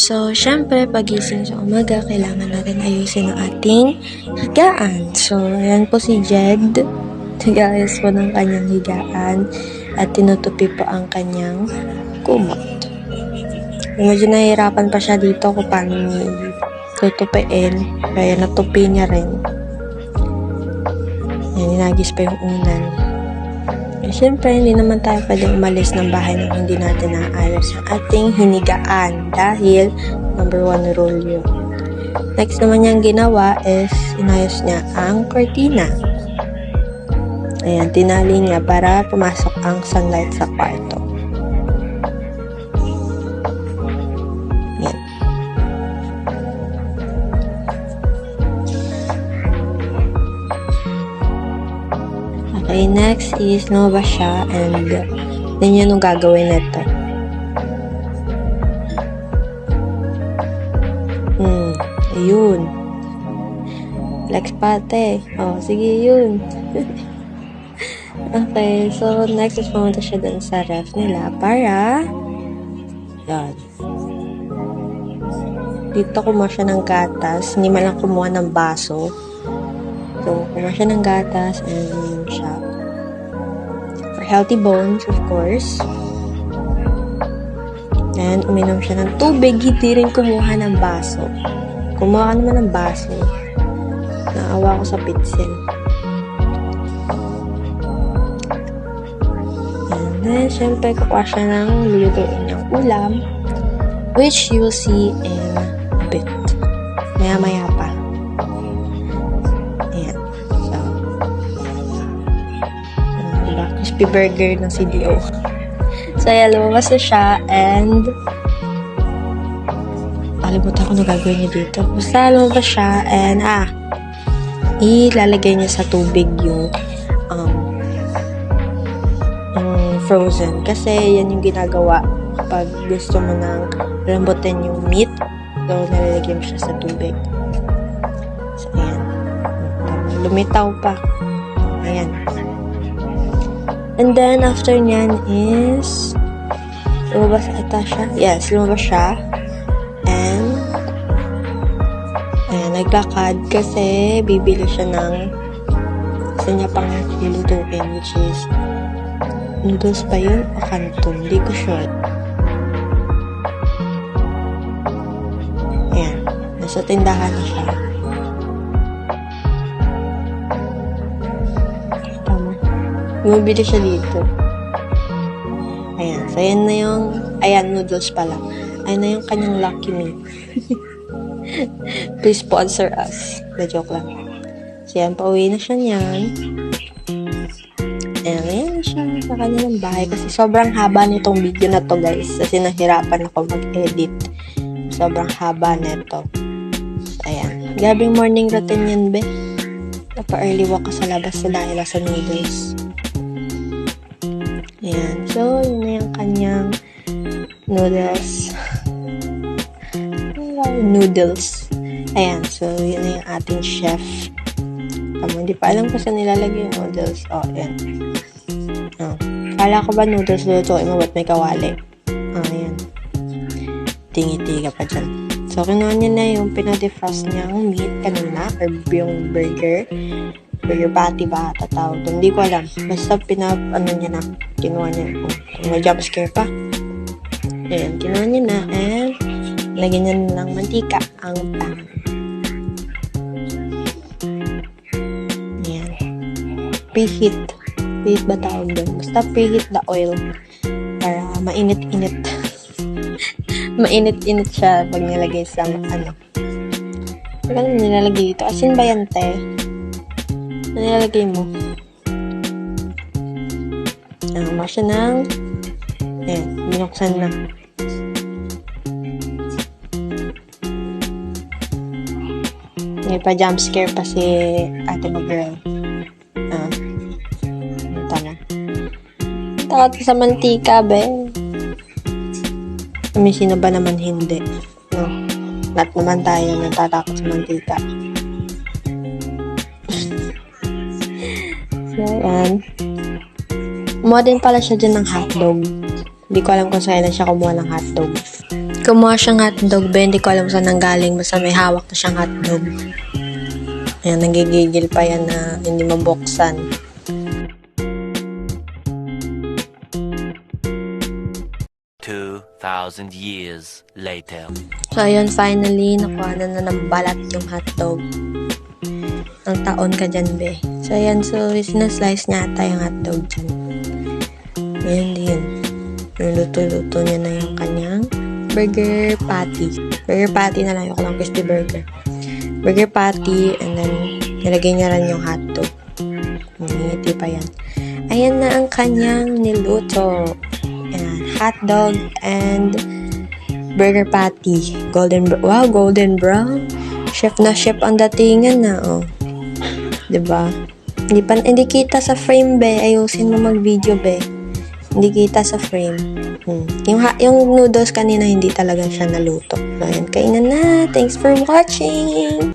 So, syempre, pagising sa umaga, kailangan natin ayusin ang ating higaan. So, ayan po si Jed. Nag-ayos po ng kanyang higaan at tinutupi po ang kanyang kumot. Medyo nahihirapan pa siya dito kung paano niya tutupiin. Kaya natupi niya rin. Ayan, inagis pa yung unan. Siyempre, hindi naman tayo pwedeng umalis ng bahay nang hindi natin naayos ang ating hinigaan dahil number 1 rule yun. Next naman niyang ginawa is inayos niya ang cortina. Ayan, tinali niya para pumasok ang sunlight sa kwarto. Ayan. Okay, next is lumabas siya and then yun yung gagawin nito. Ayun. Flex pate. Oh, sige yun. Okay, so next is pumunta siya dun sa ref nila para yan. Dito kumuha siya ng gatas. Hindi man lang kumuha ng baso. So, kumuha siya ng gatas and uminom siya. For healthy bones, of course. And uminom siya ng tubig. Hindi rin kumuha ng baso. Kumuha ka naman ng baso. Naawa ko sa pitsil. And then, syempre, kukuha siya ng lulutuin niyang ulam, which you will see in a bit. Maya-maya pa. Ayan. So, diba? Crispy burger ng CDO. So, ayan, lumabas na siya and kalimutan ko na gagawin niya dito. Basta lumabas siya and ilalagay niya sa tubig yung frozen. Kasi yan yung ginagawa pag gusto mo nang lambutin yung meat. So, nalalagay mo siya sa tubig. So, ayan. Lumitaw pa. Ayan. And then, after nyan is lumabas ata siya. Yes, lumabas siya. And ayan, naglakad kasi bibili siya ng gusto niya pang lulutuin, which is noodles pa yun o canton. Hindi ko sure. Ayan. Nasa tindahan na siya. Tama. Bumibili siya dito. Ayan. So, ayan na yung noodles pala. Ayan na yung kanyang Lucky Me. Please sponsor us. The joke lang. So, yan. Pauwi na siya niyan. Ayan na siya sa kanilang bahay. Kasi sobrang haba nitong video na to, guys. Kasi nahirapan ako mag-edit. Sobrang haba nito. Ayan. Gabing morning routine yan, be. Napa-early walk ka sa labas dahil sa noodles. Ayan. So, yun na yung kanyang noodles. Noodles. Ayan. So, yun na yung ating chef. Hindi pa alam kung saan nilalagay yung noodles. Oh, ayan. Kala ko ba noodles lulutuin mo ba't may kawali? Ayan. Tingi-tingi ka pa dyan. So, kinuha niya na yung pinadefrost niyang meat kanina or yung burger patty ba tatawag doon. Hindi ko alam. Basta niya na. Kinuha niya. May jump scare pa. Ayan. Kinuha niya na and lagyan niya ng mantika ang pan. Ayan. Preheat. Preheat ba tawag doon? Basta preheat the oil para mainit-init. Mainit-init siya pag nilagay sa Pag nilalagay dito? Asin ba yan, te? Ano nilalagay mo? Masya ng binuksan na. May pa jump scare pa si ate mo girl. Tama. Takot sa mantika, be. Sino ba naman hindi? No? Lahat naman tayo natatakot sa mantika. So, ayan. Kumuha din pala siya dyan ng hotdog. Hindi ko alam kung saan na siya kumuha ng hotdog. Kumuha siyang hotdog, be. Hindi ko alam saan nanggaling. Basta may hawak na siyang hotdog. Ayan, nagigigil pa yan na hindi mabuksan. 2,000 years later. So, ayun, finally, nakuha na ng balat yung hotdog. Ang taon ka dyan, be. So, ayan, so, sinaslice niya ata yung hotdog dyan. Ayan din. Luto-luto niya na yung kanyang burger patty. Burger patty na lang, yung lang crispy burger. Burger patty, and then, nilagay niya rin yung hotdog. Ngiti pa yan. Ayan na ang kanyang niluto. Ayan, hotdog and burger patty. Wow, golden brown. Chef na chef ang datingan na, oh. Diba? Hindi kita sa frame, be. Ayusin mo mag-video, be. Hindi kita sa frame. Yung noodles kanina, hindi talaga siya naluto. So, ayan, kainan na. Thanks for watching!